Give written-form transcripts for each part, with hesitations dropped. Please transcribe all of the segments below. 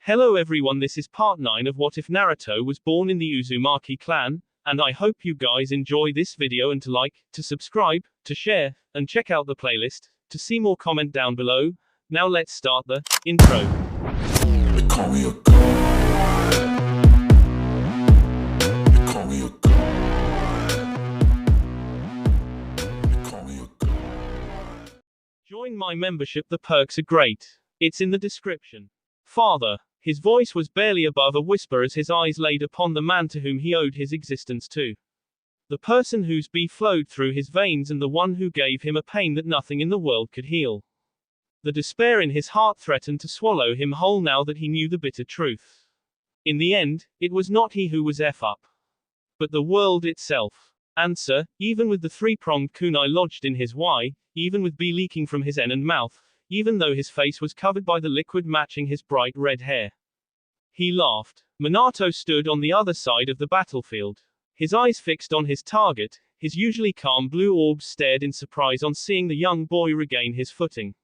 Hello everyone, this is part 9 of What If Naruto Was Born in the Uzumaki clan, and I hope you guys enjoy this video and to like, to subscribe, to share, and check out the playlist, to see more comment down below. Now let's start the intro. They call me a god. They call me a god. They call me a god. Join my membership, the perks are great. It's in the description. Father. His voice was barely above a whisper as his eyes laid upon the man to whom he owed his existence to. The person whose bi flowed through his veins and the one who gave him a pain that nothing in the world could heal. The despair in his heart threatened to swallow him whole now that he knew the bitter truth. In the end, it was not he who was F up, but the world itself. Answer, even with the three-pronged kunai lodged in his Y, even with bi leaking from his N and mouth, even though his face was covered by the liquid matching his bright red hair. He laughed. Minato stood on the other side of the battlefield. His eyes fixed on his target, his usually calm blue orbs stared in surprise on seeing the young boy regain his footing.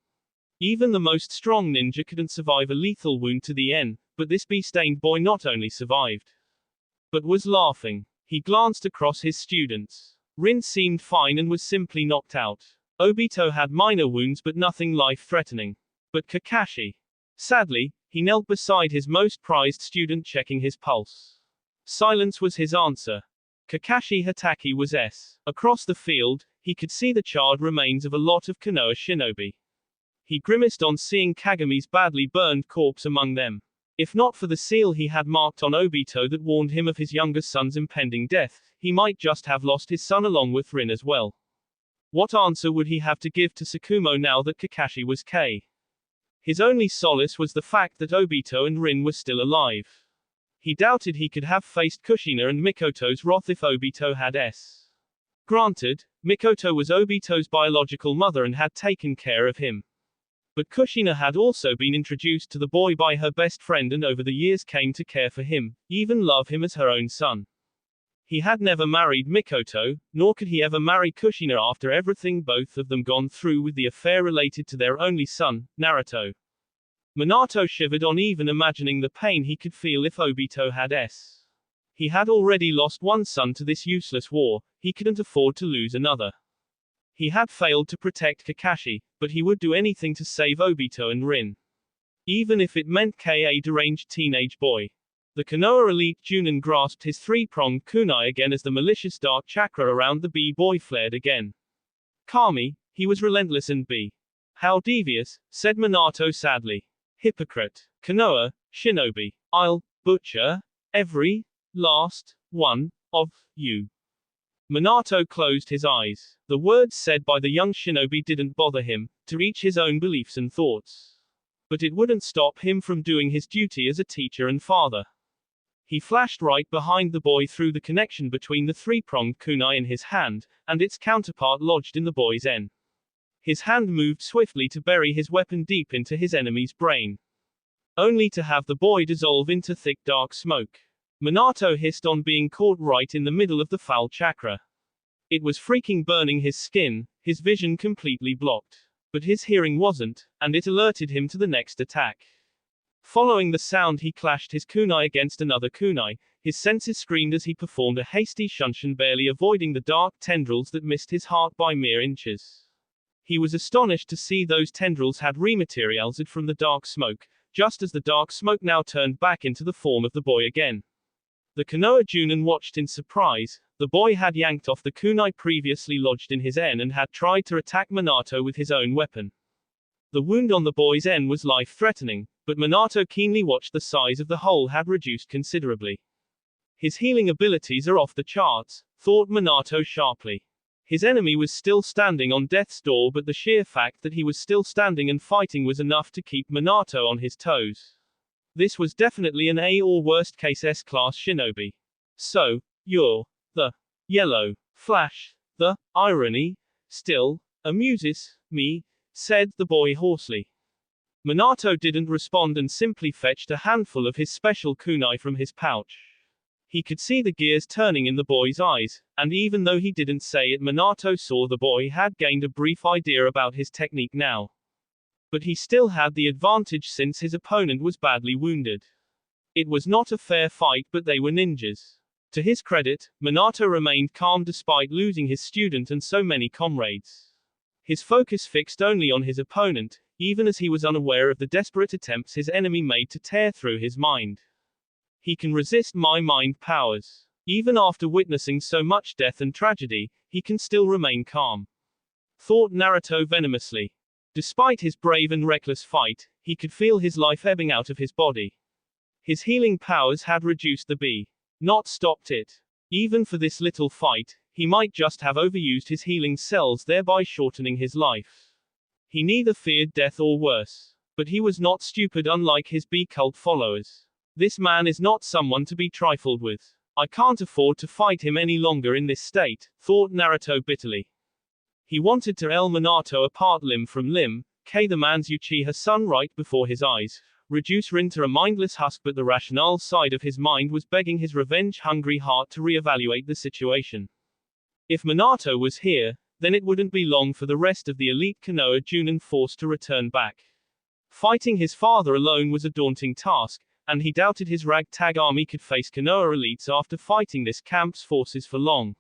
Even the most strong ninja couldn't survive a lethal wound to the N, but this bee-stained boy not only survived, but was laughing. He glanced across his students. Rin seemed fine and was simply knocked out. Obito had minor wounds but nothing life-threatening. But Kakashi. Sadly, he knelt beside his most prized student checking his pulse. Silence was his answer. Kakashi Hatake was S. Across the field, he could see the charred remains of a lot of Konoha shinobi. He grimaced on seeing Kagami's badly burned corpse among them. If not for the seal he had marked on Obito that warned him of his younger son's impending death, he might just have lost his son along with Rin as well. What answer would he have to give to Tsukumo now that Kakashi was K? His only solace was the fact that Obito and Rin were still alive. He doubted he could have faced Kushina and Mikoto's wrath if Obito had S. Granted, Mikoto was Obito's biological mother and had taken care of him. But Kushina had also been introduced to the boy by her best friend and over the years came to care for him, even love him as her own son. He had never married Mikoto, nor could he ever marry Kushina after everything both of them gone through with the affair related to their only son, Naruto. Minato shivered on even imagining the pain he could feel if Obito had S. He had already lost one son to this useless war, he couldn't afford to lose another. He had failed to protect Kakashi, but he would do anything to save Obito and Rin. Even if it meant a deranged teenage boy. The Konoha elite Junin grasped his three-pronged kunai again as the malicious dark chakra around the B-boy flared again. Kami, he was relentless and B. How devious, said Minato sadly. Hypocrite. Konoha, shinobi. I'll butcher every last one of you. Minato closed his eyes. The words said by the young shinobi didn't bother him, to reach his own beliefs and thoughts. But it wouldn't stop him from doing his duty as a teacher and father. He flashed right behind the boy through the connection between the three-pronged kunai in his hand, and its counterpart lodged in the boy's N. His hand moved swiftly to bury his weapon deep into his enemy's brain. Only to have the boy dissolve into thick dark smoke. Minato hissed on being caught right in the middle of the foul chakra. It was freaking burning his skin, his vision completely blocked. But his hearing wasn't, and it alerted him to the next attack. Following the sound he clashed his kunai against another kunai, his senses screamed as he performed a hasty shunshin barely avoiding the dark tendrils that missed his heart by mere inches. He was astonished to see those tendrils had rematerialized from the dark smoke, just as the dark smoke now turned back into the form of the boy again. The Konoha Junin watched in surprise. The boy had yanked off the kunai previously lodged in his N and had tried to attack Minato with his own weapon. The wound on the boy's N was life-threatening, but Minato keenly watched the size of the hole had reduced considerably. His healing abilities are off the charts, thought Minato sharply. His enemy was still standing on death's door, but the sheer fact that he was still standing and fighting was enough to keep Minato on his toes. This was definitely an A or worst case S-class shinobi. So, you're the yellow flash. The irony still amuses me, said the boy hoarsely. Minato didn't respond and simply fetched a handful of his special kunai from his pouch. He could see the gears turning in the boy's eyes, and even though he didn't say it, Minato saw the boy had gained a brief idea about his technique now. But he still had the advantage since his opponent was badly wounded. It was not a fair fight, but they were ninjas. To his credit, Minato remained calm despite losing his student and so many comrades. His focus fixed only on his opponent, even as he was unaware of the desperate attempts his enemy made to tear through his mind. He can resist my mind powers. Even after witnessing so much death and tragedy, he can still remain calm, thought Naruto venomously. Despite his brave and reckless fight, he could feel his life ebbing out of his body. His healing powers had reduced the B, not stopped it. Even for this little fight, he might just have overused his healing cells, thereby shortening his life. He neither feared death or worse. But he was not stupid, unlike his B cult followers. This man is not someone to be trifled with. I can't afford to fight him any longer in this state, thought Naruto bitterly. He wanted to el Minato apart limb from limb, K the man's Uchiha son right before his eyes, reduce Rin to a mindless husk, but the rational side of his mind was begging his revenge-hungry heart to reevaluate the situation. If Minato was here, then it wouldn't be long for the rest of the elite Konoha Junin force to return back. Fighting his father alone was a daunting task, and he doubted his ragtag army could face Konoha elites after fighting this camp's forces for long.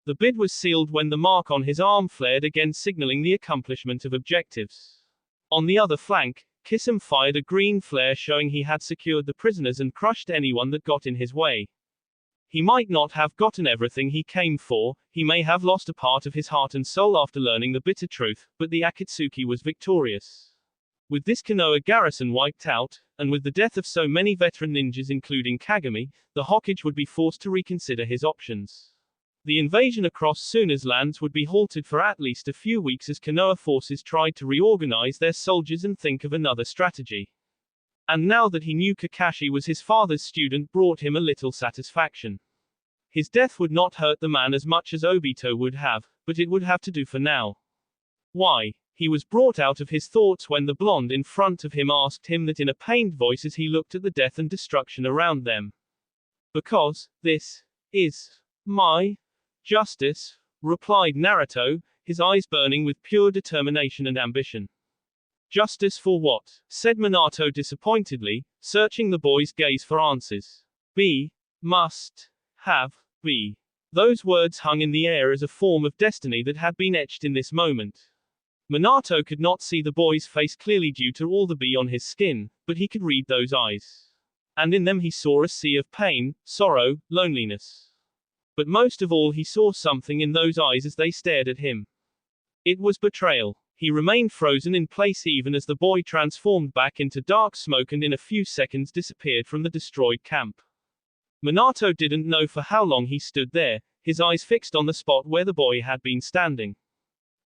The bid was sealed when the mark on his arm flared again, signaling the accomplishment of objectives. On the other flank, Kisame fired a green flare showing he had secured the prisoners and crushed anyone that got in his way. He might not have gotten everything he came for, he may have lost a part of his heart and soul after learning the bitter truth, but the Akatsuki was victorious. With this Konoha garrison wiped out, and with the death of so many veteran ninjas including Kagami, the Hokage would be forced to reconsider his options. The invasion across Tsuna's lands would be halted for at least a few weeks as Konoha forces tried to reorganize their soldiers and think of another strategy. And now that he knew Kakashi was his father's student brought him a little satisfaction. His death would not hurt the man as much as Obito would have, but it would have to do for now. Why? He was brought out of his thoughts when the blonde in front of him asked him that in a pained voice as he looked at the death and destruction around them. Because this is my justice, replied Naruto, his eyes burning with pure determination and ambition. Justice for what? Said Minato disappointedly, searching the boy's gaze for answers. B. Must. Have. Be. Those words hung in the air as a form of destiny that had been etched in this moment. Minato could not see the boy's face clearly due to all the B on his skin, but he could read those eyes. And in them he saw a sea of pain, sorrow, loneliness. But most of all he saw something in those eyes as they stared at him. It was betrayal. He remained frozen in place even as the boy transformed back into dark smoke and in a few seconds disappeared from the destroyed camp. Minato didn't know for how long he stood there, his eyes fixed on the spot where the boy had been standing.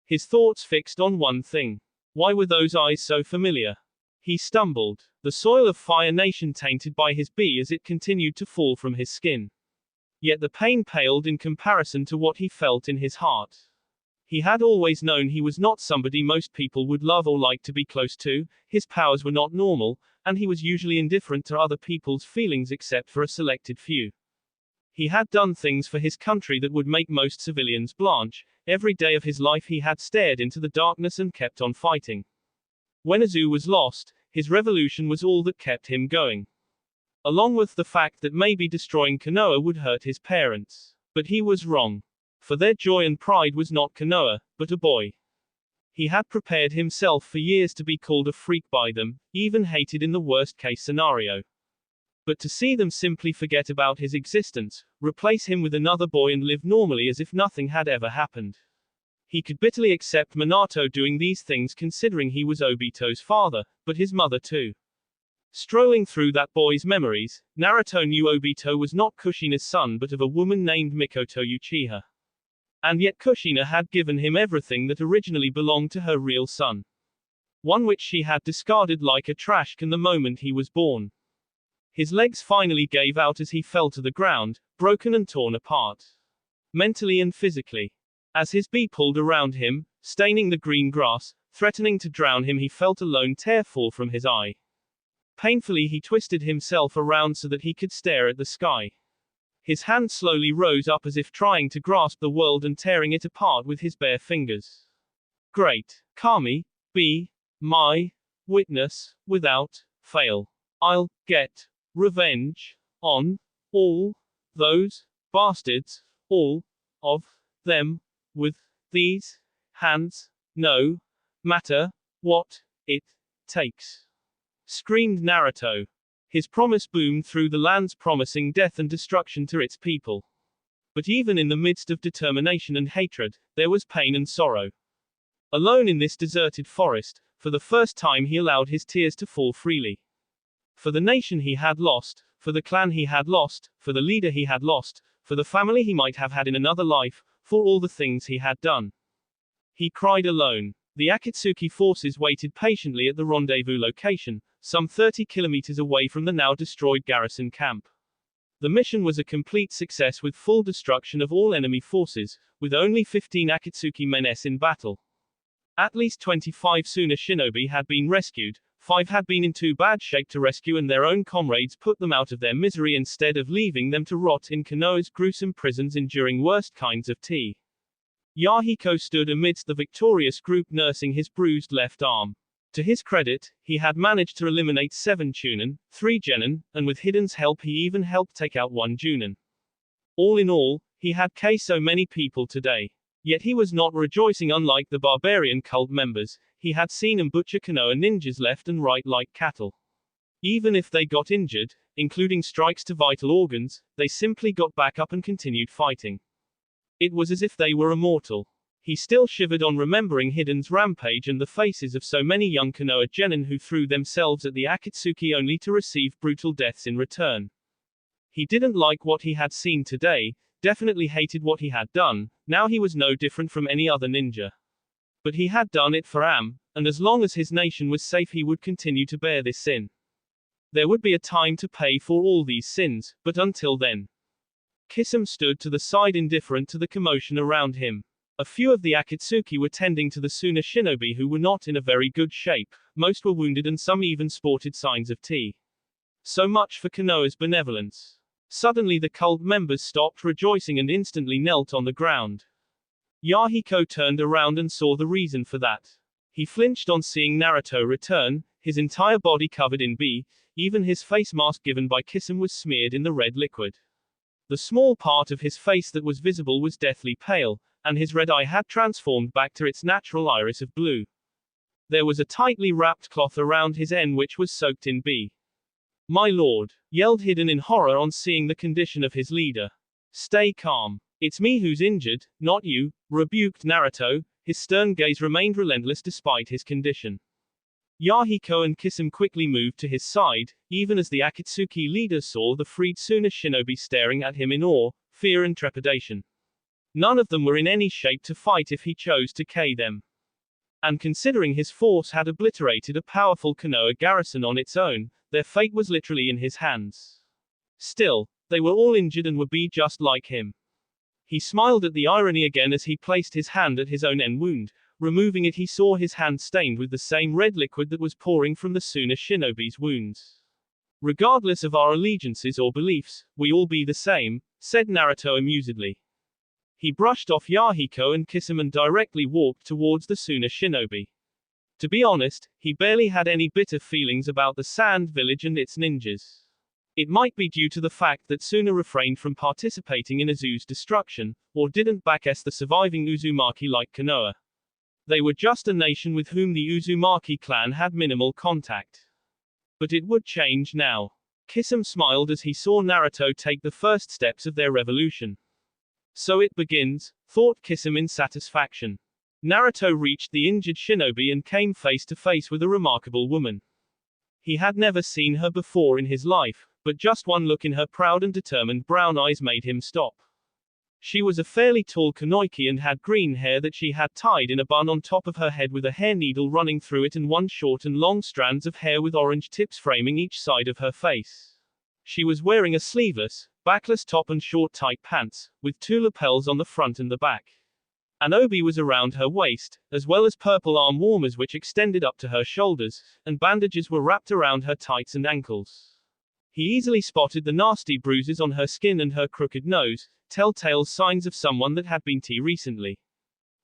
His thoughts fixed on one thing. Why were those eyes so familiar? He stumbled. The soil of Fire Nation tainted by his B as it continued to fall from his skin. Yet the pain paled in comparison to what he felt in his heart. He had always known he was not somebody most people would love or like to be close to, his powers were not normal, and he was usually indifferent to other people's feelings except for a selected few. He had done things for his country that would make most civilians blanch. Every day of his life he had stared into the darkness and kept on fighting. When Azu was lost, his revolution was all that kept him going. Along with the fact that maybe destroying Konoha would hurt his parents. But he was wrong. For their joy and pride was not Konoha, but a boy. He had prepared himself for years to be called a freak by them, even hated in the worst-case scenario. But to see them simply forget about his existence, replace him with another boy and live normally as if nothing had ever happened. He could bitterly accept Minato doing these things considering he was Obito's father, but his mother too. Strolling through that boy's memories, Naruto knew Obito was not Kushina's son but of a woman named Mikoto Uchiha. And yet Kushina had given him everything that originally belonged to her real son. One which she had discarded like a trash can the moment he was born. His legs finally gave out as he fell to the ground, broken and torn apart. Mentally and physically. As his bee pulled around him, staining the green grass, threatening to drown him, he felt a lone tear fall from his eye. Painfully he twisted himself around so that he could stare at the sky. His hand slowly rose up as if trying to grasp the world and tearing it apart with his bare fingers. Great. Kami, B. my witness, without fail. I'll get revenge on all those bastards, all of them, with these hands, no matter what it takes. Screamed Naruto. His promise boomed through the lands, promising death and destruction to its people. But even in the midst of determination and hatred, there was pain and sorrow. Alone in this deserted forest, for the first time he allowed his tears to fall freely. For the nation he had lost, for the clan he had lost, for the leader he had lost, for the family he might have had in another life, for all the things he had done. He cried alone. The Akatsuki forces waited patiently at the rendezvous location, some 30 kilometers away from the now destroyed garrison camp. The mission was a complete success with full destruction of all enemy forces, with only 15 Akatsuki menace in battle. At least 25 Suna shinobi had been rescued, 5 had been in too bad shape to rescue, and their own comrades put them out of their misery instead of leaving them to rot in Konoha's gruesome prisons enduring worst kinds of tea. Yahiko stood amidst the victorious group nursing his bruised left arm. To his credit, he had managed to eliminate 7 Chunin, 3 Genin, and with Hiden's help he even helped take out 1 Junin. All in all, he had killed so many people today. Yet he was not rejoicing. Unlike the barbarian cult members, he had seen and butcher Konoha ninjas left and right like cattle. Even if they got injured, including strikes to vital organs, they simply got back up and continued fighting. It was as if they were immortal. He still shivered on remembering Hiden's rampage and the faces of so many young Konoha genin who threw themselves at the Akatsuki only to receive brutal deaths in return. He didn't like what he had seen today, definitely hated what he had done. Now he was no different from any other ninja. But he had done it for Am, and as long as his nation was safe he would continue to bear this sin. There would be a time to pay for all these sins, but until then. Kisame stood to the side indifferent to the commotion around him. A few of the Akatsuki were tending to the Suna shinobi who were not in a very good shape, most were wounded and some even sported signs of tea. So much for Konoha's benevolence. Suddenly the cult members stopped rejoicing and instantly knelt on the ground. Yahiko turned around and saw the reason for that. He flinched on seeing Naruto return, his entire body covered in B, even his face mask given by Kisame was smeared in the red liquid. The small part of his face that was visible was deathly pale, and his red eye had transformed back to its natural iris of blue. There was a tightly wrapped cloth around his end which was soaked in B. "My lord," yelled Hiden in horror on seeing the condition of his leader. "Stay calm. It's me who's injured, not you," rebuked Naruto. His stern gaze remained relentless despite his condition. Yahiko and Kisame quickly moved to his side, even as the Akatsuki leader saw the freed Suna shinobi staring at him in awe, fear and trepidation. None of them were in any shape to fight if he chose to kill them. And considering his force had obliterated a powerful Konoha garrison on its own, their fate was literally in his hands. Still, they were all injured and would be just like him. He smiled at the irony again as he placed his hand at his own end wound. Removing it, he saw his hand stained with the same red liquid that was pouring from the Suna shinobi's wounds. "Regardless of our allegiances or beliefs, we all be the same," said Naruto amusedly. He brushed off Yahiko and Kisame and directly walked towards the Suna shinobi. To be honest, he barely had any bitter feelings about the Sand Village and its ninjas. It might be due to the fact that Suna refrained from participating in Izu's destruction, or didn't backass the surviving Uzumaki like Konoha. They were just a nation with whom the Uzumaki clan had minimal contact. But it would change now. Kisame smiled as he saw Naruto take the first steps of their revolution. So it begins, thought Kisame in satisfaction. Naruto reached the injured shinobi and came face to face with a remarkable woman. He had never seen her before in his life, but just one look in her proud and determined brown eyes made him stop. She was a fairly tall Kunoichi and had green hair that she had tied in a bun on top of her head with a hair needle running through it and one short and long strands of hair with orange tips framing each side of her face. She was wearing a sleeveless, backless top and short tight pants, with 2 lapels on the front and the back. An obi was around her waist, as well as purple arm warmers which extended up to her shoulders, and bandages were wrapped around her tights and ankles. He easily spotted the nasty bruises on her skin and her crooked nose, telltale signs of someone that had been tea recently.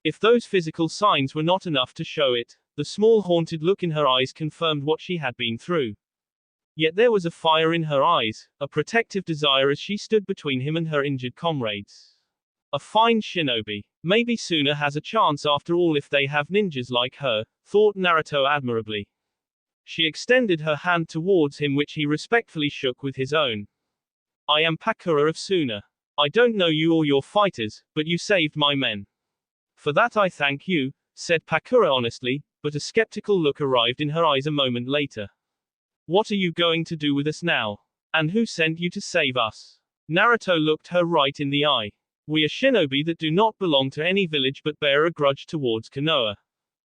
If those physical signs were not enough to show it, The small haunted look in her eyes confirmed what she had been through. Yet there was a fire in her eyes, a protective desire as she stood between him and her injured comrades. A fine shinobi. Maybe Suna has a chance after all if they have ninjas like her, thought Naruto admirably. She extended her hand towards him which he respectfully shook with his own. I am Pakura of Suna. I don't know you or your fighters, but you saved my men. For that I thank you, said Pakura honestly, but a skeptical look arrived in her eyes a moment later. What are you going to do with us now? And who sent you to save us? Naruto looked her right in the eye. We are shinobi that do not belong to any village but bear a grudge towards Konoha.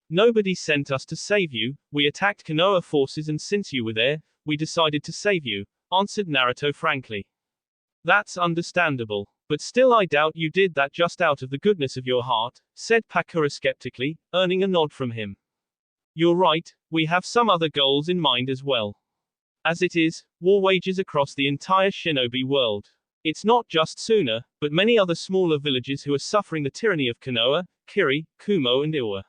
Nobody sent us to save you, we attacked Konoha forces and since you were there, we decided to save you, answered Naruto frankly. That's understandable. But still I doubt you did that just out of the goodness of your heart, said Pakura skeptically, earning a nod from him. You're right, we have some other goals in mind as well. As it is, war wages across the entire shinobi world. It's not just Suna, but many other smaller villages who are suffering the tyranny of Konoha, Kiri, Kumo and Iwa.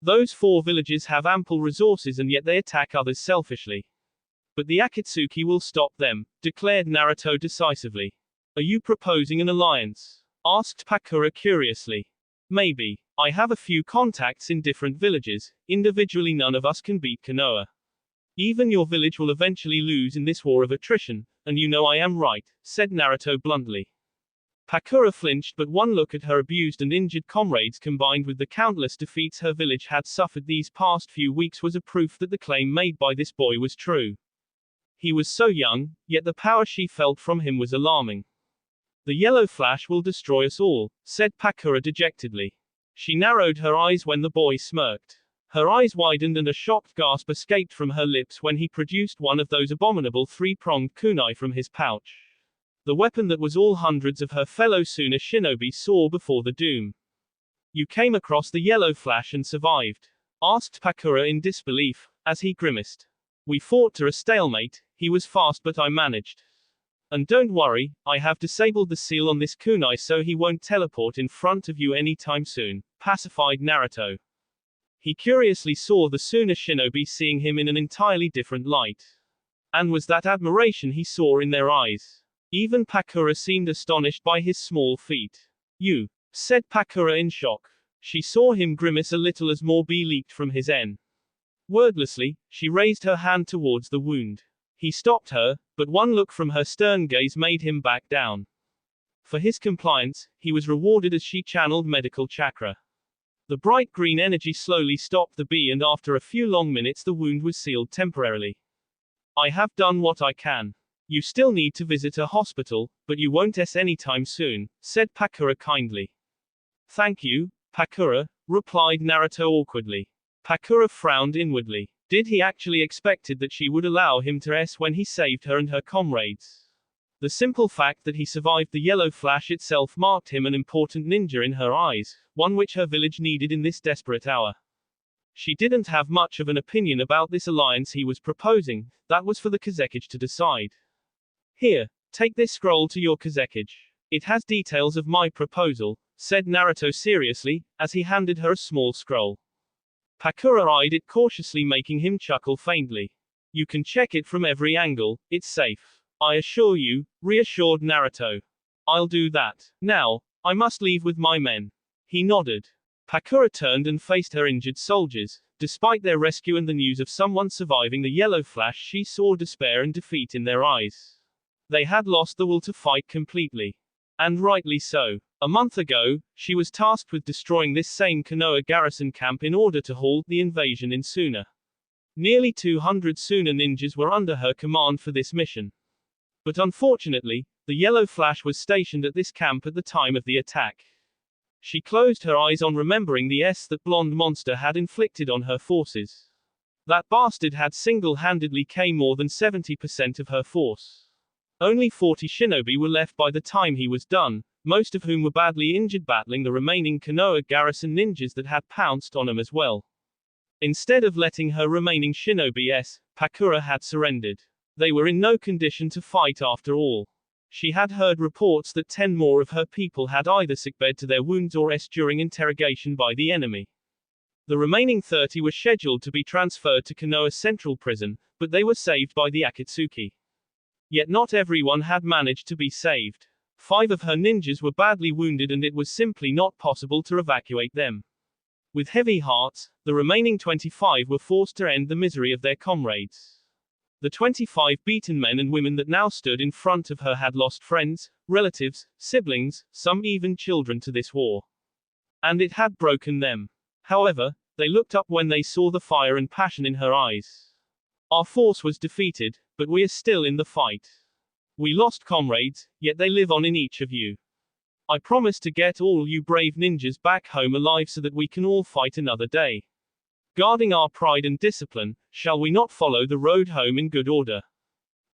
Those 4 villages have ample resources and yet they attack others selfishly. But the Akatsuki will stop them, declared Naruto decisively. Are you proposing an alliance? Asked Pakura curiously. Maybe. I have a few contacts in different villages, individually none of us can beat Konoha. Even your village will eventually lose in this war of attrition, and you know I am right, said Naruto bluntly. Pakura flinched but one look at her abused and injured comrades combined with the countless defeats her village had suffered these past few weeks was a proof that the claim made by this boy was true. He was so young, yet the power she felt from him was alarming. The yellow flash will destroy us all, said Pakura dejectedly. She narrowed her eyes when the boy smirked. Her eyes widened and a shocked gasp escaped from her lips when he produced one of those abominable 3-pronged kunai from his pouch. The weapon that was all hundreds of her fellow Suna shinobi saw before the doom. You came across the yellow flash and survived? Asked Pakura in disbelief, as he grimaced. We fought to a stalemate, he was fast but I managed. And don't worry, I have disabled the seal on this kunai so he won't teleport in front of you anytime soon, pacified Naruto. He curiously saw the Suna shinobi seeing him in an entirely different light. And was that admiration he saw in their eyes. Even Pakura seemed astonished by his small feat. You, said Pakura in shock. She saw him grimace a little as more B leaked from his N. Wordlessly, she raised her hand towards the wound. He stopped her, but one look from her stern gaze made him back down. For his compliance, he was rewarded as she channeled medical chakra. The bright green energy slowly stopped the bee and after a few long minutes the wound was sealed temporarily. I have done what I can. You still need to visit a hospital, but you won't anytime soon, said Pakura kindly. Thank you, Pakura, replied Naruto awkwardly. Pakura frowned inwardly. Did he actually expected that she would allow him to when he saved her and her comrades? The simple fact that he survived the yellow flash itself marked him an important ninja in her eyes, one which her village needed in this desperate hour. She didn't have much of an opinion about this alliance he was proposing, that was for the Kazekage to decide. Here, take this scroll to your Kazekage. It has details of my proposal, said Naruto seriously, as he handed her a small scroll. Pakura eyed it cautiously making him chuckle faintly. You can check it from every angle, it's safe. I assure you, reassured Naruto. I'll do that. Now, I must leave with my men. He nodded. Pakura turned and faced her injured soldiers. Despite their rescue and the news of someone surviving the yellow flash, she saw despair and defeat in their eyes. They had lost the will to fight completely. And rightly so. A month ago, she was tasked with destroying this same Konoha garrison camp in order to halt the invasion in Suna. Nearly 200 Suna ninjas were under her command for this mission. But unfortunately, the yellow flash was stationed at this camp at the time of the attack. She closed her eyes on remembering the that blonde monster had inflicted on her forces. That bastard had single-handedly killed more than 70% of her force. Only 40 shinobi were left by the time he was done, most of whom were badly injured battling the remaining Konoha garrison ninjas that had pounced on him as well. Instead of letting her remaining shinobi Pakura had surrendered. They were in no condition to fight after all. She had heard reports that 10 more of her people had either succumbed to their wounds or during interrogation by the enemy. The remaining 30 were scheduled to be transferred to Konoha Central Prison, but they were saved by the Akatsuki. Yet not everyone had managed to be saved. 5 of her ninjas were badly wounded and it was simply not possible to evacuate them. With heavy hearts, the remaining 25 were forced to end the misery of their comrades. The 25 beaten men and women that now stood in front of her had lost friends, relatives, siblings, some even children to this war. And it had broken them. However, they looked up when they saw the fire and passion in her eyes. Our force was defeated, but we are still in the fight. We lost comrades, yet they live on in each of you. I promise to get all you brave ninjas back home alive so that we can all fight another day. Guarding our pride and discipline, shall we not follow the road home in good order?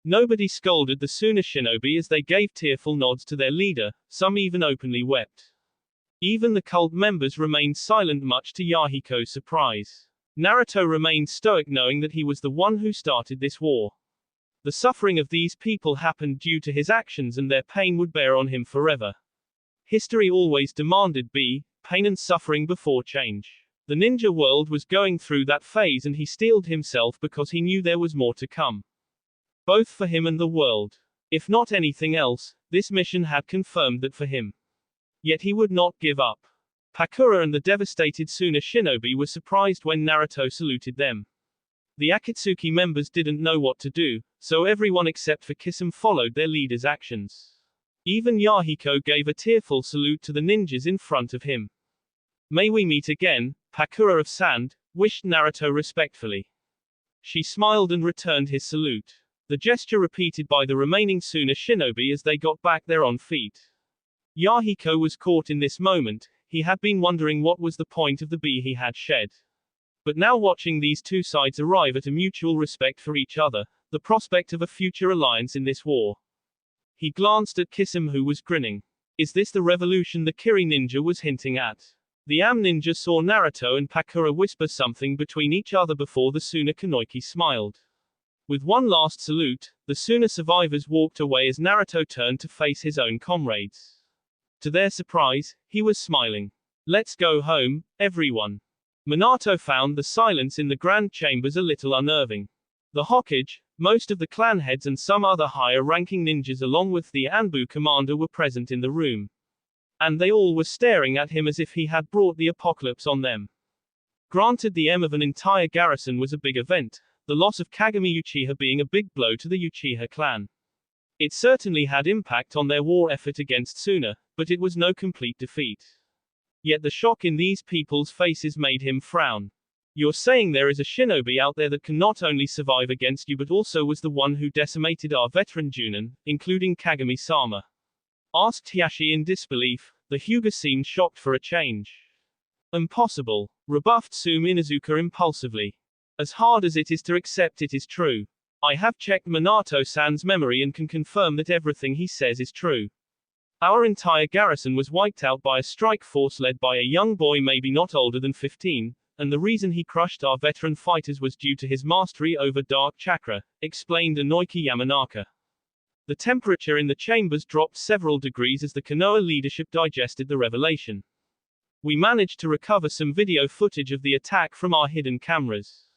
Nobody scolded the Suna shinobi as they gave tearful nods to their leader, some even openly wept. Even the cult members remained silent, much to Yahiko's surprise. Naruto remained stoic, knowing that he was the one who started this war. The suffering of these people happened due to his actions and their pain would bear on him forever. History always demanded pain and suffering before change. The ninja world was going through that phase and he steeled himself because he knew there was more to come. Both for him and the world. If not anything else, this mission had confirmed that for him. Yet he would not give up. Pakura and the devastated Suna shinobi were surprised when Naruto saluted them. The Akatsuki members didn't know what to do, so everyone except for Kisame followed their leader's actions. Even Yahiko gave a tearful salute to the ninjas in front of him. May we meet again, Pakura of Sand, wished Naruto respectfully. She smiled and returned his salute. The gesture repeated by the remaining Suna shinobi as they got back their own feet. Yahiko was caught in this moment. He had been wondering what was the point of the he had shed. But now watching these two sides arrive at a mutual respect for each other, the prospect of a future alliance in this war. He glanced at Kisame, who was grinning. Is this the revolution the Kiri ninja was hinting at? The Am ninja saw Naruto and Pakura whisper something between each other before the Suna Kunoiki smiled. With one last salute, the Suna survivors walked away as Naruto turned to face his own comrades. To their surprise, he was smiling. Let's go home, everyone. Minato found the silence in the grand chambers a little unnerving. The Hokage, most of the clan heads and some other higher-ranking ninjas along with the Anbu commander were present in the room. And they all were staring at him as if he had brought the apocalypse on them. Granted, the end of an entire garrison was a big event, the loss of Kagami Uchiha being a big blow to the Uchiha clan. It certainly had impact on their war effort against Suna, but it was no complete defeat. Yet the shock in these people's faces made him frown. You're saying there is a shinobi out there that can not only survive against you but also was the one who decimated our veteran Junin, including Kagami-sama? Asked Hiashi in disbelief. The Hyuga seemed shocked for a change. Impossible, rebuffed Sume Inuzuka impulsively. As hard as it is to accept, it is true. I have checked Minato-san's memory and can confirm that everything he says is true. Our entire garrison was wiped out by a strike force led by a young boy maybe not older than 15, and the reason he crushed our veteran fighters was due to his mastery over dark chakra, explained Inoiki Yamanaka. The temperature in the chambers dropped several degrees as the Konoha leadership digested the revelation. We managed to recover some video footage of the attack from our hidden cameras.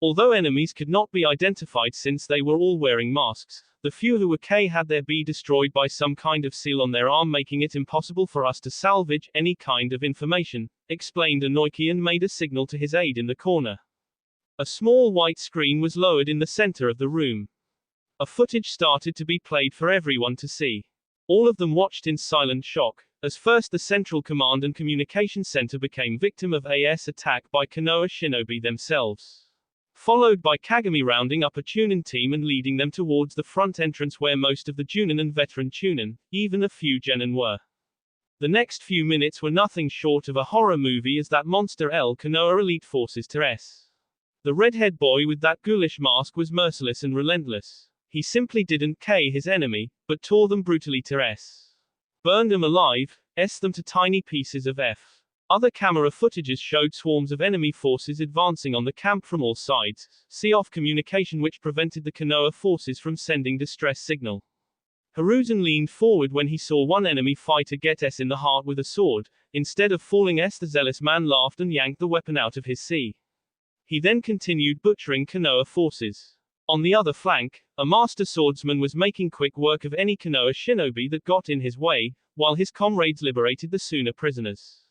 Although enemies could not be identified since they were all wearing masks, the few who were had their destroyed by some kind of seal on their arm, making it impossible for us to salvage any kind of information, explained Inoiki and made a signal to his aide in the corner. A small white screen was lowered in the center of the room. A footage started to be played for everyone to see. All of them watched in silent shock, as first the Central Command and Communication Center became victim of AS attack by Konoha shinobi themselves. Followed by Kagami rounding up a Chunin team and leading them towards the front entrance where most of the Junin and veteran Chunin, even a few Genin were. The next few minutes were nothing short of a horror movie as that monster L Konoha elite forces to S. The redhead boy with that ghoulish mask was merciless and relentless. He simply didn't his enemy, but tore them brutally to S. Burned them alive, them to tiny pieces of F. Other camera footages showed swarms of enemy forces advancing on the camp from all sides, off communication which prevented the Konoha forces from sending distress signal. Hiruzen leaned forward when he saw one enemy fighter get in the heart with a sword, Instead of falling, the zealous man laughed and yanked the weapon out of his sea. He then continued butchering Konoha forces. On the other flank, a master swordsman was making quick work of any Konoha shinobi that got in his way, while his comrades liberated the Suna prisoners.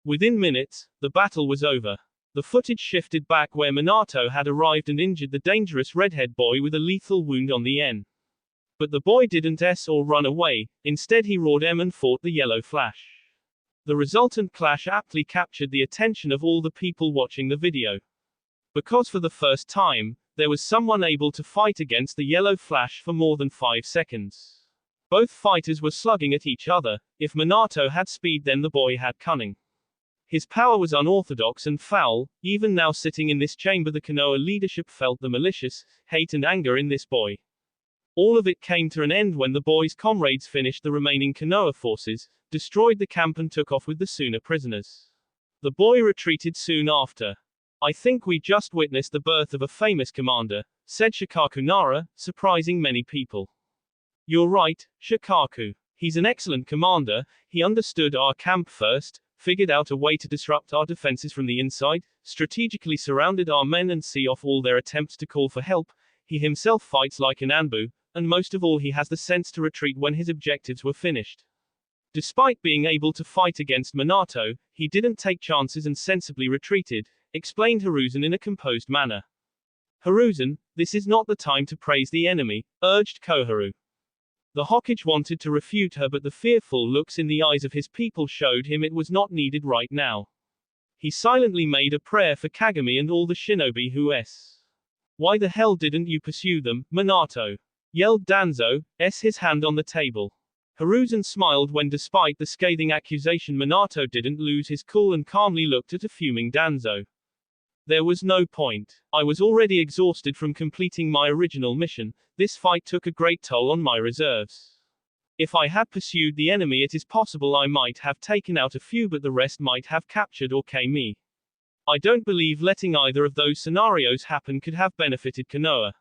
Within minutes, the battle was over. The footage shifted back where Minato had arrived and injured the dangerous redhead boy with a lethal wound on the N. But the boy didn't or run away, instead he roared and fought the yellow flash. The resultant clash aptly captured the attention of all the people watching the video. Because for the first time, there was someone able to fight against the yellow flash for more than 5 seconds. Both fighters were slugging at each other. If Minato had speed, then the boy had cunning. His power was unorthodox and foul. Even now, sitting in this chamber, the Konoha leadership felt the malicious hate and anger in this boy. All of it came to an end when the boy's comrades finished the remaining Konoha forces, destroyed the camp and took off with the Suna prisoners. The boy retreated soon after. "I think we just witnessed the birth of a famous commander," said Shikaku Nara, surprising many people. "You're right, Shikaku. He's an excellent commander. He understood our camp first, figured out a way to disrupt our defenses from the inside, strategically surrounded our men and see off all their attempts to call for help. He himself fights like an Anbu, and most of all he has the sense to retreat when his objectives were finished." Despite being able to fight against Minato, he didn't take chances and sensibly retreated, explained Hiruzen in a composed manner. "Hiruzen, this is not the time to praise the enemy," urged Koharu. The Hokage wanted to refute her, but the fearful looks in the eyes of his people showed him it was not needed right now. He silently made a prayer for Kagami and all the shinobi who "Why the hell didn't you pursue them, Minato?" yelled Danzo, his hand on the table. Hiruzen smiled when, despite the scathing accusation, Minato didn't lose his cool and calmly looked at a fuming Danzo. "There was no point. I was already exhausted from completing my original mission. This fight took a great toll on my reserves. If I had pursued the enemy, it is possible I might have taken out a few, but the rest might have captured or killed me. I don't believe letting either of those scenarios happen could have benefited Konoha.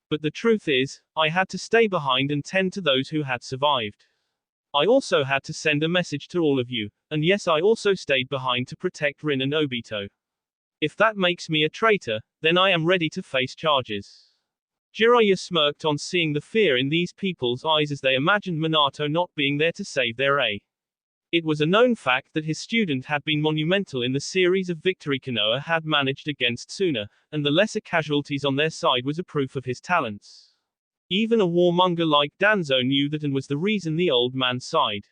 But the truth is, I had to stay behind and tend to those who had survived. I also had to send a message to all of you, and yes, I also stayed behind to protect Rin and Obito. If that makes me a traitor, then I am ready to face charges." Jiraiya smirked on seeing the fear in these people's eyes as they imagined Minato not being there to save their A. It was a known fact that his student had been monumental in the series of victory Konoha had managed against Suna, and the lesser casualties on their side was a proof of his talents. Even a warmonger like Danzo knew that and was the reason the old man sighed.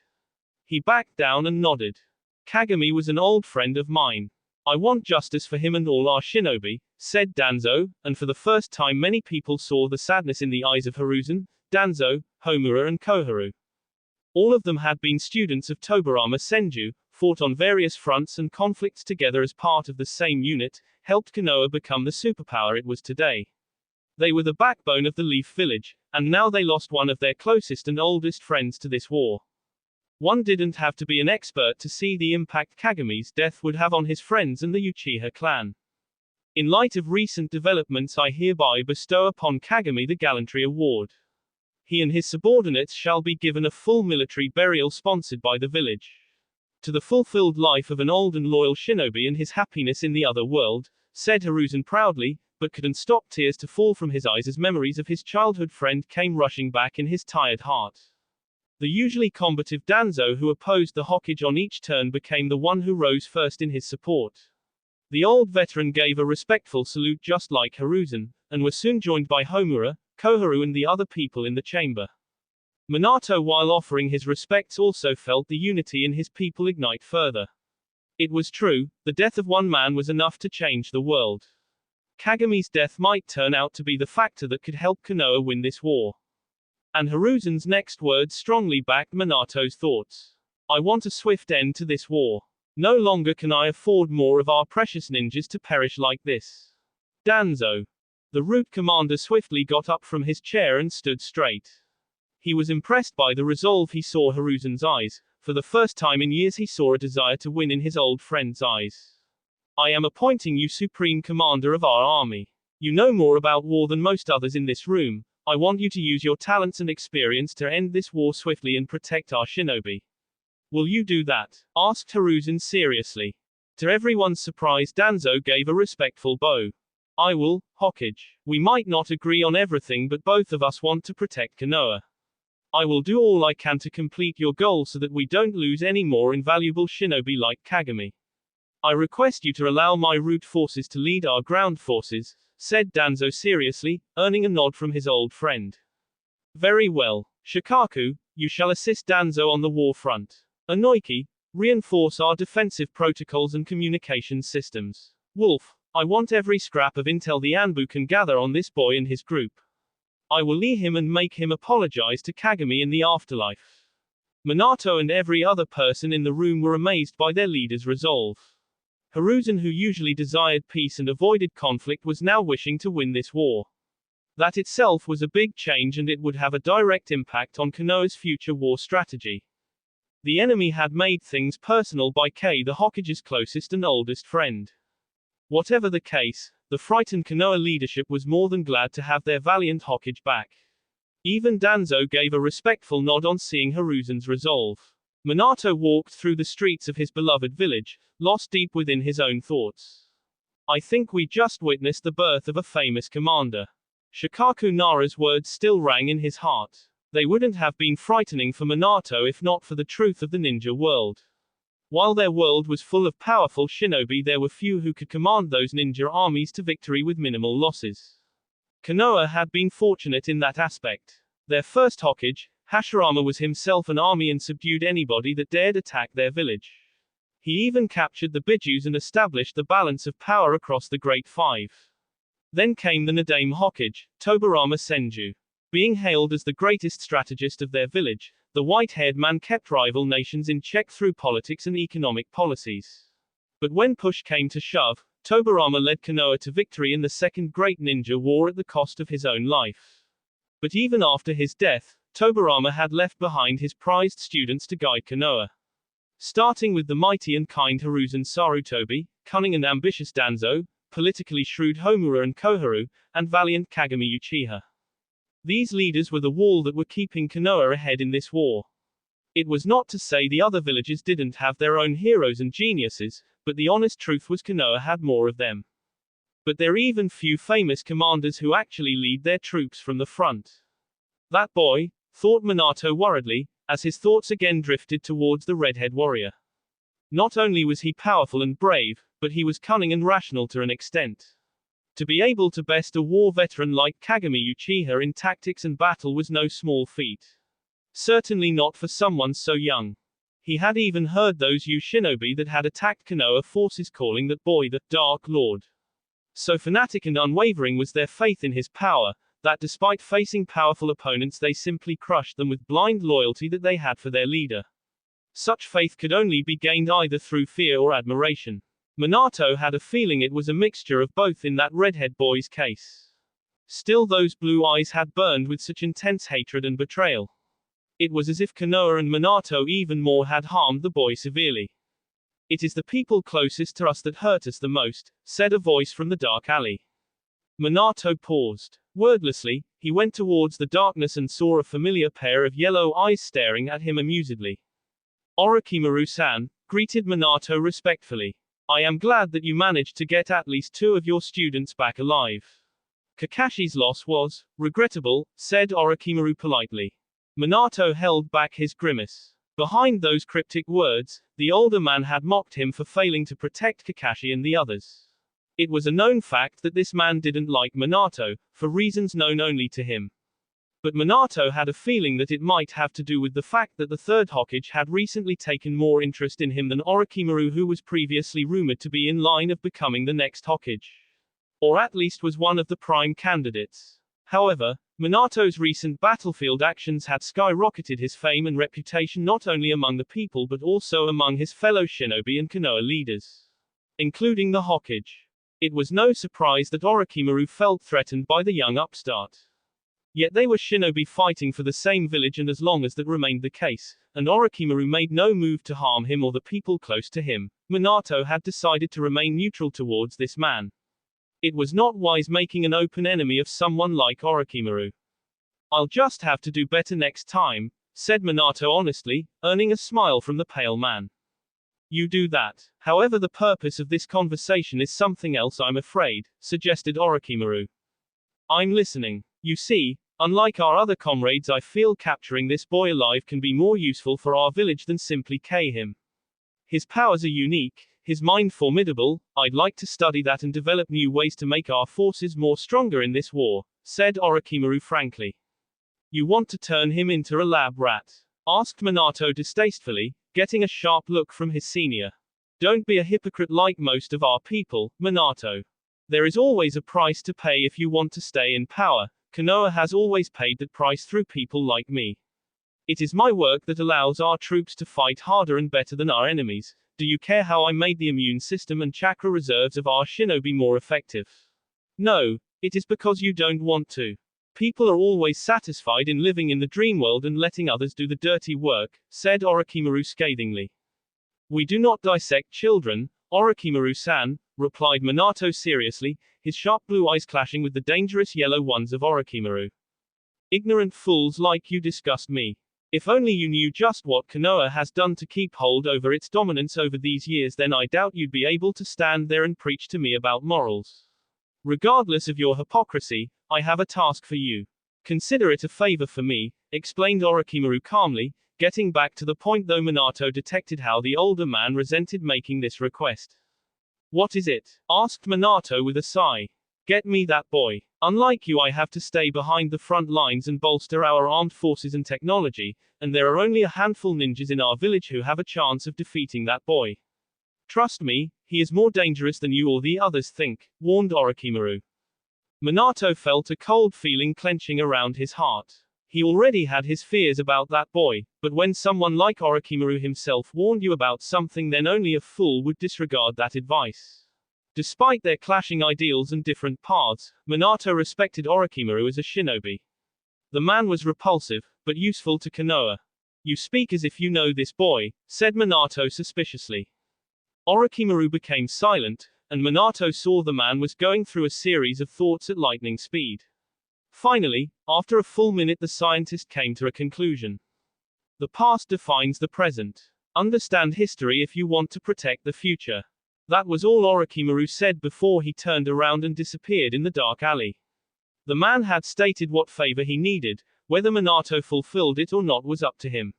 He backed down and nodded. "Kagami was an old friend of mine. I want justice for him and all our shinobi," said Danzo, and for the first time many people saw the sadness in the eyes of Hiruzen, Danzo, Homura and Koharu. All of them had been students of Tobirama Senju, fought on various fronts and conflicts together as part of the same unit, helped Konoha become the superpower it was today. They were the backbone of the Leaf Village, and now they lost one of their closest and oldest friends to this war. One didn't have to be an expert to see the impact Kagami's death would have on his friends and the Uchiha clan. In light of recent developments, I hereby bestow upon Kagami the Gallantry Award. He and his subordinates shall be given a full military burial sponsored by the village. To the fulfilled life of an old and loyal shinobi and his happiness in the other world, said Hiruzen proudly, but couldn't stop tears to fall from his eyes as memories of his childhood friend came rushing back in his tired heart. The usually combative Danzo who opposed the Hokage on each turn became the one who rose first in his support. The old veteran gave a respectful salute just like Hiruzen, and was soon joined by Homura, Koharu and the other people in the chamber. Minato, while offering his respects, also felt the unity in his people ignite further. It was true, the death of one man was enough to change the world. Kagami's death might turn out to be the factor that could help Konoha win this war. And Hiruzen's next words strongly backed Minato's thoughts. "I want a swift end to this war. No longer can I afford more of our precious ninjas to perish like this." Danzo. The Root commander swiftly got up from his chair and stood straight. He was impressed by the resolve he saw in Hiruzen's eyes. For the first time in years he saw a desire to win in his old friend's eyes. "I am appointing you supreme commander of our army. You know more about war than most others in this room. I want you to use your talents and experience to end this war swiftly and protect our shinobi. Will you do that? Asked Hiruzen seriously. To everyone's surprise, Danzo gave a respectful bow. I will, Hokage. We might not agree on everything, but both of us want to protect Konoha. I will do all I can to complete your goal so that we don't lose any more invaluable shinobi like Kagami. I request you to allow my root forces to lead our ground forces, said Danzo seriously, earning a nod from his old friend. Very well. Shikaku, you shall assist Danzo on the war front. Inoiki, reinforce our defensive protocols and communications systems. Wolf, I want every scrap of intel the Anbu can gather on this boy and his group. I will lead him and make him apologize to Kagami in the afterlife. Minato and every other person in the room were amazed by their leader's resolve. Hiruzen, who usually desired peace and avoided conflict, was now wishing to win this war. That itself was a big change, and it would have a direct impact on Konoha's future war strategy. The enemy had made things personal by Kei, the Hokage's closest and oldest friend. Whatever the case, the frightened Konoha leadership was more than glad to have their valiant Hokage back. Even Danzo gave a respectful nod on seeing Hiruzen's resolve. Minato walked through the streets of his beloved village, lost deep within his own thoughts. I think we just witnessed the birth of a famous commander. Shikaku Nara's words still rang in his heart. They wouldn't have been frightening for Minato if not for the truth of the ninja world. While their world was full of powerful shinobi, there were few who could command those ninja armies to victory with minimal losses. Konoha had been fortunate in that aspect. Their first Hokage, Hashirama, was himself an army and subdued anybody that dared attack their village. He even captured the Bijus and established the balance of power across the Great Five. Then came the Nadame Hokage, Tobirama Senju. Being hailed as the greatest strategist of their village, the white-haired man kept rival nations in check through politics and economic policies. But when push came to shove, Tobirama led Konoha to victory in the Second Great Ninja War at the cost of his own life. But even after his death, Tobirama had left behind his prized students to guide Konoha. Starting with the mighty and kind Hiruzen Sarutobi, cunning and ambitious Danzo, politically shrewd Homura and Koharu, and valiant Kagami Uchiha. These leaders were the wall that were keeping Konoha ahead in this war. It was not to say the other villages didn't have their own heroes and geniuses, but the honest truth was Konoha had more of them. But there are even few famous commanders who actually lead their troops from the front. That boy, thought Minato worriedly, as his thoughts again drifted towards the redhead warrior. Not only was he powerful and brave, but he was cunning and rational to an extent. To be able to best a war veteran like Kagami Uchiha in tactics and battle was no small feat. Certainly not for someone so young. He had even heard those shinobi that had attacked Konoha forces calling that boy the Dark Lord. So fanatic and unwavering was their faith in his power, that despite facing powerful opponents they simply crushed them with blind loyalty that they had for their leader. Such faith could only be gained either through fear or admiration. Minato had a feeling it was a mixture of both in that redhead boy's case. Still, those blue eyes had burned with such intense hatred and betrayal. It was as if Konoha and Minato even more had harmed the boy severely. It is the people closest to us that hurt us the most, said a voice from the dark alley. Minato paused. Wordlessly, he went towards the darkness and saw a familiar pair of yellow eyes staring at him amusedly. Orochimaru-san, greeted Minato respectfully. I am glad that you managed to get at least 2 of your students back alive. Kakashi's loss was regrettable, said Orochimaru politely. Minato held back his grimace. Behind those cryptic words, the older man had mocked him for failing to protect Kakashi and the others. It was a known fact that this man didn't like Minato, for reasons known only to him. But Minato had a feeling that it might have to do with the fact that the third Hokage had recently taken more interest in him than Orochimaru, who was previously rumored to be in line of becoming the next Hokage. Or at least was one of the prime candidates. However, Minato's recent battlefield actions had skyrocketed his fame and reputation not only among the people but also among his fellow shinobi and Konoha leaders, including the Hokage. It was no surprise that Orochimaru felt threatened by the young upstart. Yet they were shinobi fighting for the same village, and as long as that remained the case, and Orochimaru made no move to harm him or the people close to him, Minato had decided to remain neutral towards this man. It was not wise making an open enemy of someone like Orochimaru. I'll just have to do better next time, said Minato honestly, earning a smile from the pale man. You do that. However, the purpose of this conversation is something else, I'm afraid, suggested Orochimaru. I'm listening. You see, unlike our other comrades, I feel capturing this boy alive can be more useful for our village than simply kill him. His powers are unique, his mind formidable. I'd like to study that and develop new ways to make our forces more stronger in this war, said Orochimaru frankly. You want to turn him into a lab rat? Asked Minato distastefully, getting a sharp look from his senior. Don't be a hypocrite like most of our people, Minato. There is always a price to pay if you want to stay in power. Konoha has always paid that price through people like me. It is my work that allows our troops to fight harder and better than our enemies. Do you care how I made the immune system and chakra reserves of our shinobi more effective? No, it is because you don't want to. People are always satisfied in living in the dream world and letting others do the dirty work, said Orochimaru scathingly. We do not dissect children, Orochimaru-san, replied Minato seriously, his sharp blue eyes clashing with the dangerous yellow ones of Orochimaru. Ignorant fools like you disgust me. If only you knew just what Konoha has done to keep hold over its dominance over these years, then I doubt you'd be able to stand there and preach to me about morals. Regardless of your hypocrisy, I have a task for you. Consider it a favor for me, explained Orochimaru calmly, getting back to the point though Minato detected how the older man resented making this request. What is it? Asked Minato with a sigh. Get me that boy. Unlike you, I have to stay behind the front lines and bolster our armed forces and technology, and there are only a handful ninjas in our village who have a chance of defeating that boy. Trust me, he is more dangerous than you or the others think, warned Orochimaru. Minato felt a cold feeling clenching around his heart. He already had his fears about that boy, but when someone like Orochimaru himself warned you about something, then only a fool would disregard that advice. Despite their clashing ideals and different paths, Minato respected Orochimaru as a shinobi. The man was repulsive, but useful to Konoha. You speak as if you know this boy, said Minato suspiciously. Orochimaru became silent, and Minato saw the man was going through a series of thoughts at lightning speed. Finally, after a full minute, the scientist came to a conclusion. The past defines the present. Understand history if you want to protect the future. That was all Orochimaru said before he turned around and disappeared in the dark alley. The man had stated what favor he needed, whether Minato fulfilled it or not was up to him.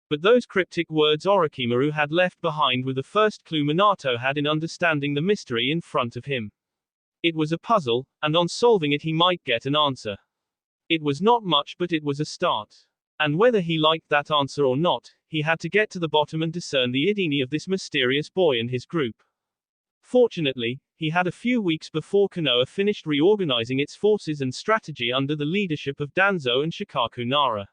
But those cryptic words Orochimaru had left behind were the first clue Minato had in understanding the mystery in front of him. It was a puzzle, and on solving it he might get an answer. It was not much, but it was a start. And whether he liked that answer or not, he had to get to the bottom and discern the identity of this mysterious boy and his group. Fortunately, he had a few weeks before Konoha finished reorganizing its forces and strategy under the leadership of Danzo and Shikaku Nara.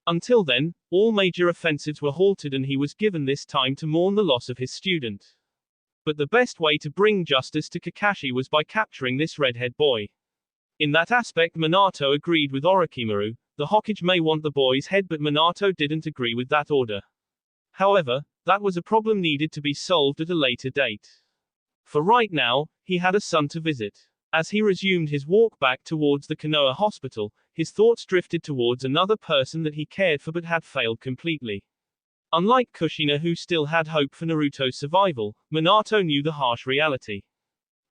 Until then, all major offensives were halted and he was given this time to mourn the loss of his student. But the best way to bring justice to Kakashi was by capturing this redhead boy. In that aspect, Minato agreed with Orochimaru. The Hokage may want the boy's head, but Minato didn't agree with that order. However, that was a problem needed to be solved at a later date. For right now, he had a son to visit. As he resumed his walk back towards the Konoha hospital, his thoughts drifted towards another person that he cared for but had failed completely. Unlike Kushina, who still had hope for Naruto's survival, Minato knew the harsh reality.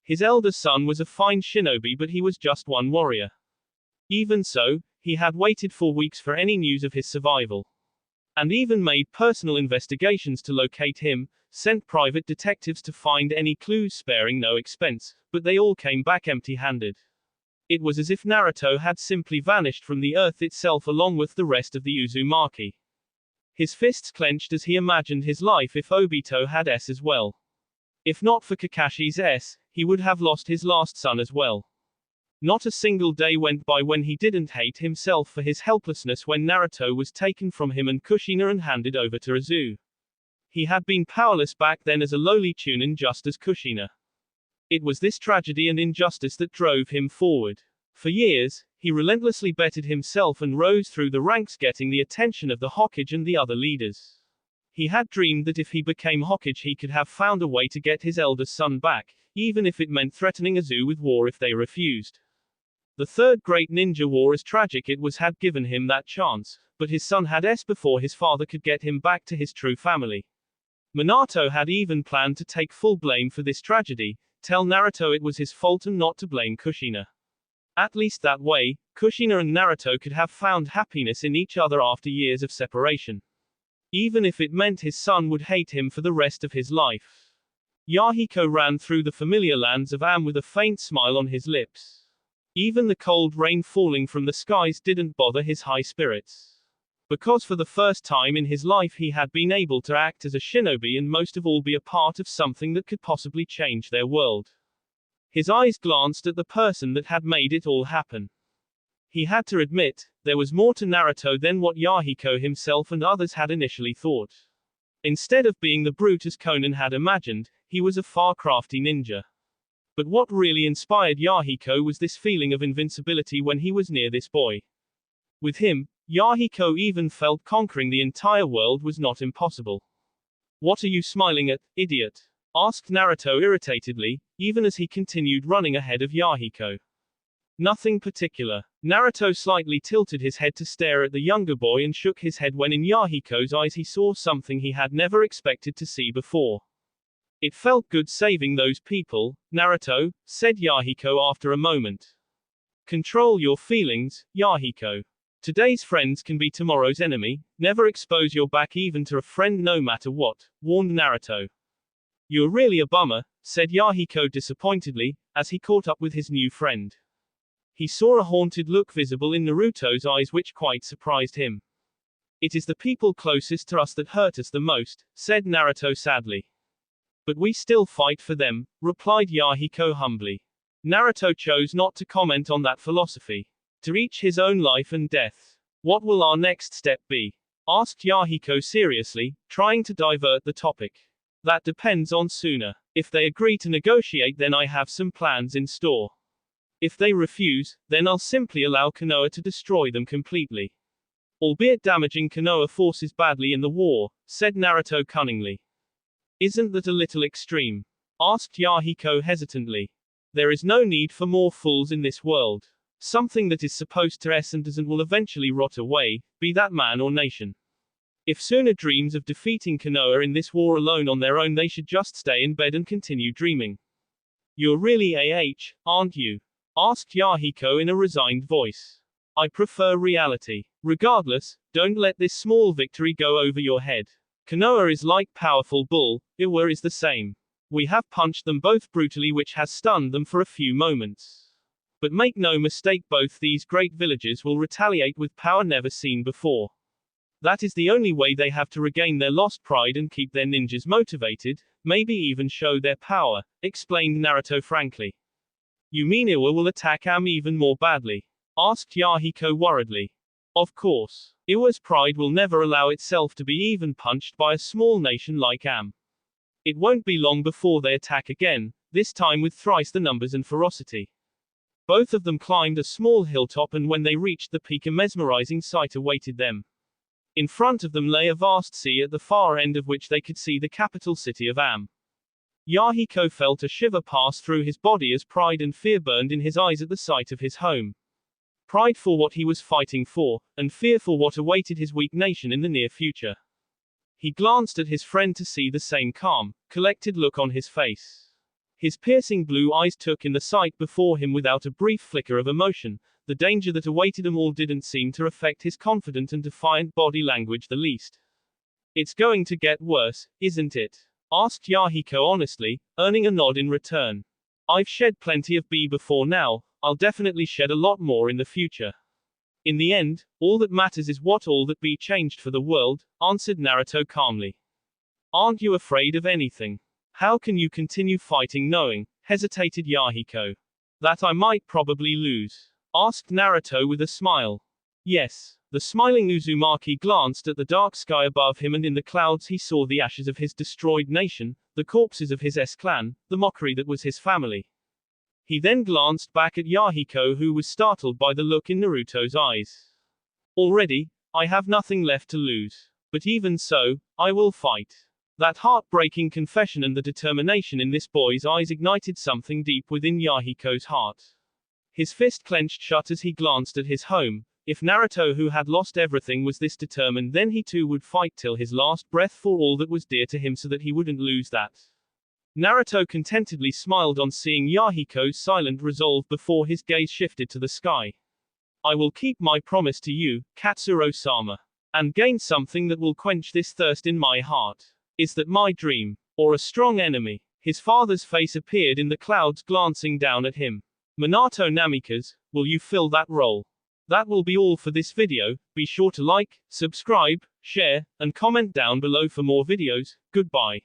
His elder son was a fine shinobi, but he was just one warrior. Even so, he had waited for weeks for any news of his survival. And even made personal investigations to locate him, sent private detectives to find any clues, sparing no expense, but they all came back empty-handed. It was as if Naruto had simply vanished from the earth itself along with the rest of the Uzumaki. His fists clenched as he imagined his life if Obito had S as well. If not for Kakashi's S, he would have lost his last son as well. Not a single day went by when he didn't hate himself for his helplessness when Naruto was taken from him and Kushina and handed over to Izu. He had been powerless back then as a lowly chunin just as Kushina. It was this tragedy and injustice that drove him forward. For years, he relentlessly bettered himself and rose through the ranks, getting the attention of the Hokage and the other leaders. He had dreamed that if he became Hokage he could have found a way to get his elder son back, even if it meant threatening Izu with war if they refused. The third great ninja war, as tragic it was, had given him that chance, but his son had before his father could get him back to his true family. Minato had even planned to take full blame for this tragedy, tell Naruto it was his fault and not to blame Kushina. At least that way, Kushina and Naruto could have found happiness in each other after years of separation. Even if it meant his son would hate him for the rest of his life. Yahiko ran through the familiar lands of Am with a faint smile on his lips. Even the cold rain falling from the skies didn't bother his high spirits. Because for the first time in his life he had been able to act as a shinobi and most of all be a part of something that could possibly change their world. His eyes glanced at the person that had made it all happen. He had to admit, there was more to Naruto than what Yahiko himself and others had initially thought. Instead of being the brute as Conan had imagined, he was a far crafty ninja. But what really inspired Yahiko was this feeling of invincibility when he was near this boy. With him, Yahiko even felt conquering the entire world was not impossible. What are you smiling at, idiot? Asked Naruto irritatedly, even as he continued running ahead of Yahiko. Nothing particular. Naruto slightly tilted his head to stare at the younger boy and shook his head when in Yahiko's eyes he saw something he had never expected to see before. It felt good saving those people, Naruto, said Yahiko after a moment. Control your feelings, Yahiko. Today's friends can be tomorrow's enemy, never expose your back even to a friend no matter what, warned Naruto. You're really a bummer, said Yahiko disappointedly, as he caught up with his new friend. He saw a haunted look visible in Naruto's eyes which quite surprised him. It is the people closest to us that hurt us the most, said Naruto sadly. But we still fight for them, replied Yahiko humbly. Naruto chose not to comment on that philosophy. To each his own life and death. What will our next step be? Asked Yahiko seriously, trying to divert the topic. That depends on Suna. If they agree to negotiate, then I have some plans in store. If they refuse, then I'll simply allow Konoha to destroy them completely. Albeit damaging Konoha forces badly in the war, said Naruto cunningly. Isn't that a little extreme? Asked Yahiko hesitantly. There is no need for more fools in this world. Something that is supposed to and doesn't will eventually rot away, be that man or nation. If Suna dreams of defeating Konoha in this war alone on their own, they should just stay in bed and continue dreaming. You're really aren't you? Asked Yahiko in a resigned voice. I prefer reality. Regardless, don't let this small victory go over your head. Konoha is like powerful bull, Iwa is the same. We have punched them both brutally, which has stunned them for a few moments. But make no mistake, both these great villagers will retaliate with power never seen before. That is the only way they have to regain their lost pride and keep their ninjas motivated, maybe even show their power, explained Naruto frankly. You mean Iwa will attack Am even more badly? Asked Yahiko worriedly. Of course. Iwa's pride will never allow itself to be even punched by a small nation like Am. It won't be long before they attack again, this time with thrice the numbers and ferocity. Both of them climbed a small hilltop, and when they reached the peak, a mesmerizing sight awaited them. In front of them lay a vast sea, at the far end of which they could see the capital city of Am. Yahiko felt a shiver pass through his body as pride and fear burned in his eyes at the sight of his home. Pride for what he was fighting for, and fear for what awaited his weak nation in the near future. He glanced at his friend to see the same calm, collected look on his face. His piercing blue eyes took in the sight before him without a brief flicker of emotion. The danger that awaited them all didn't seem to affect his confident and defiant body language the least. It's going to get worse, isn't it? Asked Yahiko honestly, earning a nod in return. I've shed plenty of B before now, I'll definitely shed a lot more in the future. In the end, all that matters is what all that be changed for the world, answered Naruto calmly. Aren't you afraid of anything? How can you continue fighting knowing, hesitated Yahiko, that I might probably lose? Asked Naruto with a smile. Yes. The smiling Uzumaki glanced at the dark sky above him, and in the clouds he saw the ashes of his destroyed nation, the corpses of his clan, the mockery that was his family. He then glanced back at Yahiko, who was startled by the look in Naruto's eyes. Already, I have nothing left to lose. But even so, I will fight. That heartbreaking confession and the determination in this boy's eyes ignited something deep within Yahiko's heart. His fist clenched shut as he glanced at his home. If Naruto, who had lost everything, was this determined, then he too would fight till his last breath for all that was dear to him so that he wouldn't lose that. Naruto contentedly smiled on seeing Yahiko's silent resolve before his gaze shifted to the sky. I will keep my promise to you, Katsuro-sama, and gain something that will quench this thirst in my heart. Is that my dream? Or a strong enemy? His father's face appeared in the clouds, glancing down at him. Minato Namikaze, will you fill that role? That will be all for this video. Be sure to like, subscribe, share, and comment down below for more videos. Goodbye.